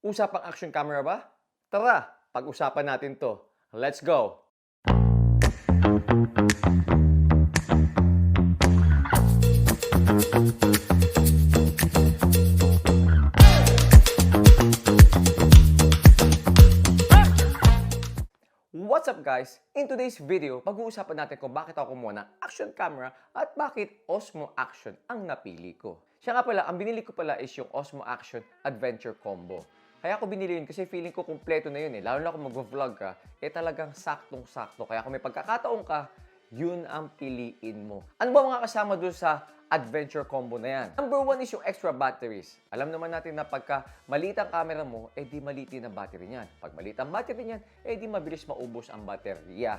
Usapang action camera ba? Tara, pag-usapan natin to. Let's go! What's up guys? In today's video, pag-uusapan natin kung bakit ako kumuha ng action camera at bakit Osmo Action ang napili ko. Siya nga pala, ang binili ko pala is yung Osmo Action Adventure Combo. Kaya ako binili yun kasi feeling ko kumpleto na yun eh. Lalo na kung mag-vlog ka, talagang saktong-sakto. Kaya kung may pagkakataon ka, yun ang piliin mo. Ano ba mga kasama doon sa adventure combo na yan? Number 1 is yung extra batteries. Alam naman natin na pagka maliit ang camera mo, di maliit din ang battery niyan. Pag maliit ang battery niyan, di mabilis maubos ang baterya.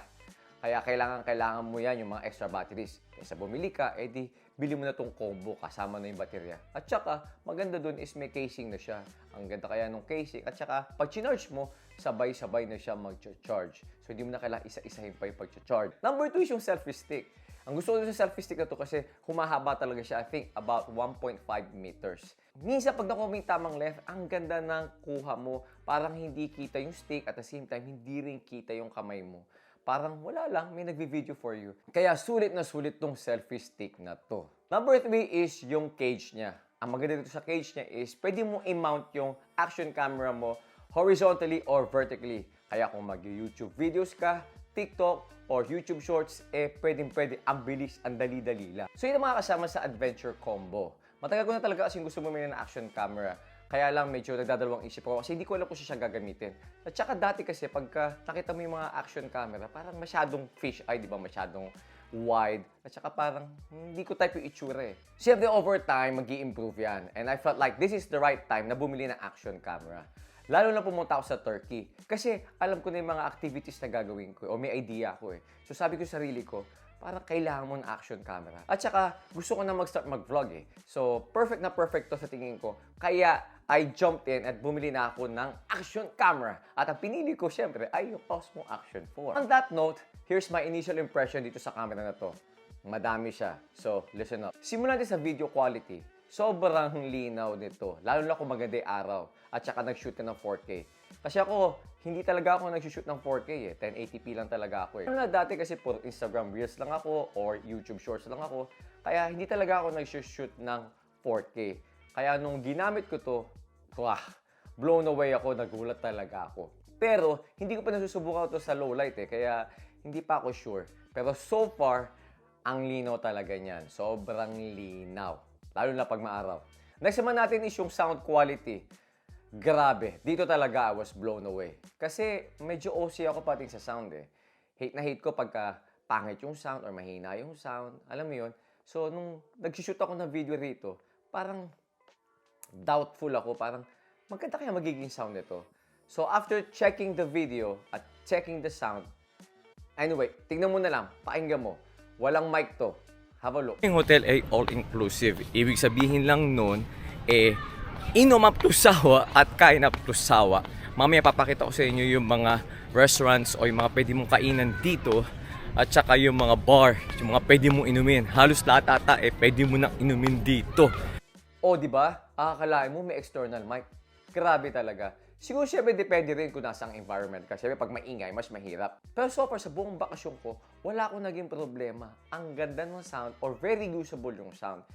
Kaya kailangan mo yan, yung mga extra batteries. Kaysa bumili ka, di bili mo na tong combo kasama na yung baterya. At saka, maganda dun is may casing na siya. Ang ganda kaya nung casing. At saka, pag chinarge mo, sabay-sabay na siya mag-charge. So, hindi mo na kailangan isa-isahin pa yung pag-charge. Number 2 is yung selfie stick. Ang gusto ko sa selfie stick na to kasi humahaba talaga siya. I think about 1.5 meters. Minsan pag nakuha mo yung tamang length, ang ganda ng kuha mo. Parang hindi kita yung stick at the same time, hindi rin kita yung kamay mo. Parang wala lang, may nagvi-video for you. Kaya sulit na sulit tong selfie stick na to. Number 3 is yung cage niya. Ang maganda dito sa cage niya is pwede mo i-mount yung action camera mo horizontally or vertically. Kaya kung mag-YouTube videos ka, TikTok, or YouTube Shorts, pwedeng-pwede, ang bilis, ang dali-dali lang. So, yun ang mga kasama sa Adventure Combo. Matagal ko na talaga kasi gusto bumili ng action camera. Kaya lang medyo nagdadalawang isip ako kasi hindi ko alam kung siya gagamitin. At saka dati kasi pagka nakita mo yung mga action camera, parang masyadong fish eye, di ba? Masyadong wide. At saka parang hindi ko type yung itsura eh. Siyempre over time, mag-i-improve yan. And I felt like this is the right time na bumili ng action camera. Lalo na pumunta ako sa Turkey. Kasi alam ko na yung mga activities na gagawin ko o may idea ako eh. So sabi ko sa sarili ko, parang kailangan mo ng action camera. At saka gusto ko na mag-start mag-vlog eh. So perfect na perfect to sa tingin ko. Kaya I jumped in at bumili na ako ng action camera. At ang pinili ko syempre ay yung Osmo Action 4. On that note, here's my initial impression dito sa camera na to. Madami siya. So listen up. Simulan natin sa video quality. Sobrang linaw nito. Lalo na kung maganda yung araw. At saka nag-shoot ka ng 4K. Kasi ako, hindi talaga ako nag-shoot ng 4K eh. 1080p lang talaga ako eh. Ano na dati kasi puro Instagram Reels lang ako or YouTube Shorts lang ako. Kaya hindi talaga ako nag-shoot ng 4K. Kaya nung ginamit ko to, blown away ako, nagulat talaga ako. Pero, hindi ko pa nasusubukan to sa low light eh. Kaya, hindi pa ako sure. Pero so far, ang linaw talaga niyan. Sobrang linaw. Lalo na pag maaraw. Next naman natin is yung sound quality. Grabe. Dito talaga I was blown away. Kasi medyo OC ako pati sa sound eh. Hate na hate ko pagka pangit yung sound or mahina yung sound. Alam mo yun? So, nung nag-shoot ako ng video rito, parang doubtful ako. Parang maganda kaya magiging sound nito. So, after checking the video at checking the sound, anyway, tingnan mo na lang. Pakinggan mo. Walang mic to. Have a look. Yung hotel ay all-inclusive. Ibig sabihin lang nun, inom up to sawa at kain up to sawa. Mamaya papakita ko sa inyo yung mga restaurants o yung mga pwede mong kainan dito at saka yung mga bar, yung mga pwede mong inumin. Halos lahat ata pwede mo nang inumin dito. O, di ba? Akalain mo may external mic. Grabe talaga. Siguro syempre depende rin kung nasang environment ka. Syempre pag maingay, mas mahirap. Pero so far sa buong bakasyon ko, wala akong naging problema. Ang ganda ng sound or very usable yung sound.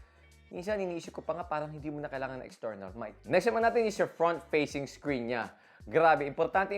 Minsan iniisip ko pa nga parang hindi mo na kailangan ng external mic. Next naman natin is your front-facing screen niya. Grabe, importante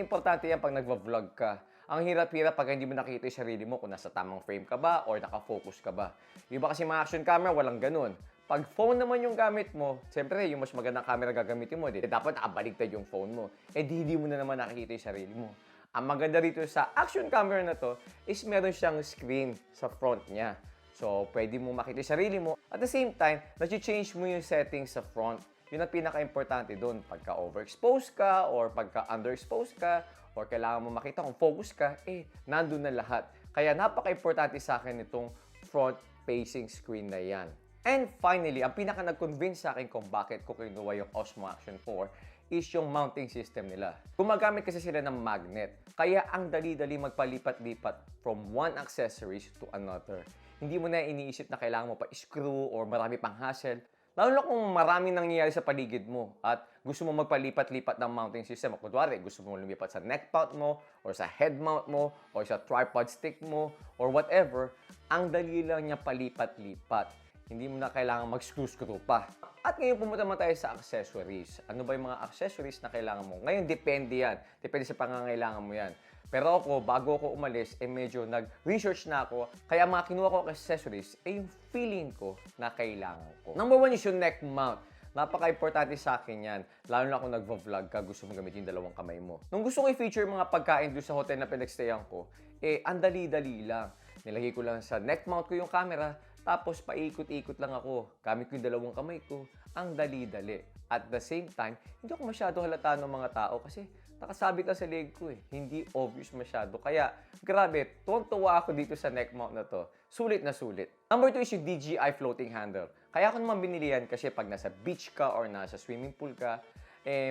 yan pag nagva-vlog ka. Ang hirap-hirap pag hindi mo nakikita yung sarili mo kung nasa tamang frame ka ba or nakafocus ka ba. Yung iba kasi mga action camera, walang ganun. Pag phone naman yung gamit mo, siyempre yung mas magandang camera gagamitin mo, dapat nakabaligtad yung phone mo. Hindi mo na naman nakikita yung sarili mo. Ang maganda rito sa action camera na to is meron siyang screen sa front niya. So, pwede mo makita yung sarili mo. At the same time, nag-change mo yung settings sa front. Yun ang pinaka-importante doon. Pagka overexposed ka or pagka underexposed ka or kailangan mo makita kung focus ka, nandun na lahat. Kaya napaka-importante sa akin itong front-facing screen na yan. And finally, ang pinaka nag-convince sa akin kung bakit ko kinuha yung Osmo Action 4 is yung mounting system nila. Gumagamit kasi sila ng magnet. Kaya ang dali-dali magpalipat-lipat from one accessories to another. Hindi mo na iniisip na kailangan mo pa screw or marami pang hassle. Lalo na kung maraming nangyayari sa paligid mo at gusto mo magpalipat-lipat ng mounting system. Kunwari, gusto mo lumipat sa neck mount mo, or sa head mount mo, or sa tripod stick mo, or whatever, ang dali lang niya palipat-lipat. Hindi mo na kailangan mag-screw-screw pa. At ngayon pumunta naman tayo sa accessories. Ano ba yung mga accessories na kailangan mo? Ngayon, depende yan. Depende sa pangangailangan mo yan. Pero ako, bago ako umalis, medyo nag-research na ako. Kaya mga kinuha ko accessories, yung feeling ko na kailangan ko. Number 1 is yung neck mount. Napaka-importante sa akin yan. Lalo na kung nagvo-vlog ka, gusto mo gamitin yung dalawang kamay mo. Nung gusto ko i-feature mga pagkain doon sa hotel na pinagstayan ko, ang dali-dali lang. Nilagay ko lang sa neck mount ko yung camera, tapos paikot-ikot lang ako. Gamit ko yung dalawang kamay ko. Ang dali-dali. At the same time, hindi ako masyado halata ng mga tao kasi nakasabit lang sa leg ko Hindi obvious masyado. Kaya, grabe, tuwang-tuwa ako dito sa neck mount na to. Sulit na sulit. Number 2 is yung DJI floating handle. Kaya ako naman binili yan kasi pag nasa beach ka or nasa swimming pool ka,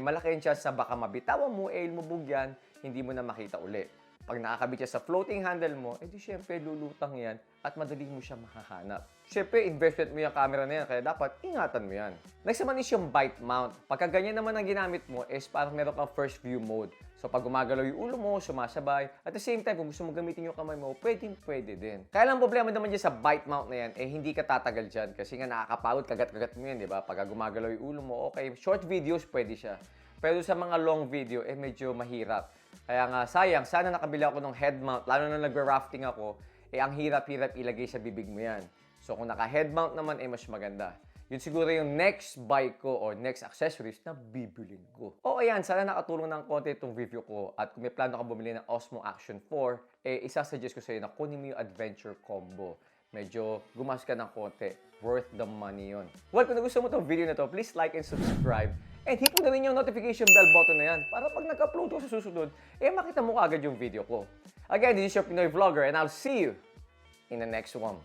malaki yung chance na baka mabitawan mo, lumubog yan, hindi mo na makita uli. Pag nakakabit siya sa floating handle mo, di syempre lulutang yan at madali mo siya makahanap. Syempre, investment mo yung camera na yan, kaya dapat ingatan mo yan. Next naman is yung bite mount. Pagka ganyan naman ang ginamit mo, parang meron kang first view mode. So, pag gumagalaw yung ulo mo, sumasabay. At the same time, kung gusto mo gamitin yung kamay mo, pwede din. Kaya lang problema naman dyan sa bite mount na yan, hindi ka tatagal dyan. Kasi nga nakakapagod, kagat-kagat mo yan, di ba? Pag gumagalaw yung ulo mo, okay, short videos, pwede siya. Pero sa mga long video, medyo mahirap. Kaya nga, sayang, sana nakabili ako ng head mount, lalo na nag-rafting ako, ang hirap-hirap ilagay sa bibig mo yan. So, kung naka-head mount naman, mas maganda. Yun siguro yung next buy ko or next accessories na bibilin ko. O ayan, sana nakatulong ng konti itong review ko. At kung may plano ka bumili ng Osmo Action 4, isasuggest ko sa'yo na kunin mo yung Adventure Combo. Medyo gumas ka ng konti. Worth the money yun. Well, kung gusto mo itong video na to, please like and subscribe. And hit mo na rin yung notification bell button na yan para pag nag-upload ko sa susunod, makita mo agad yung video ko. Again, this is your Pinoy Vlogger and I'll see you in the next one.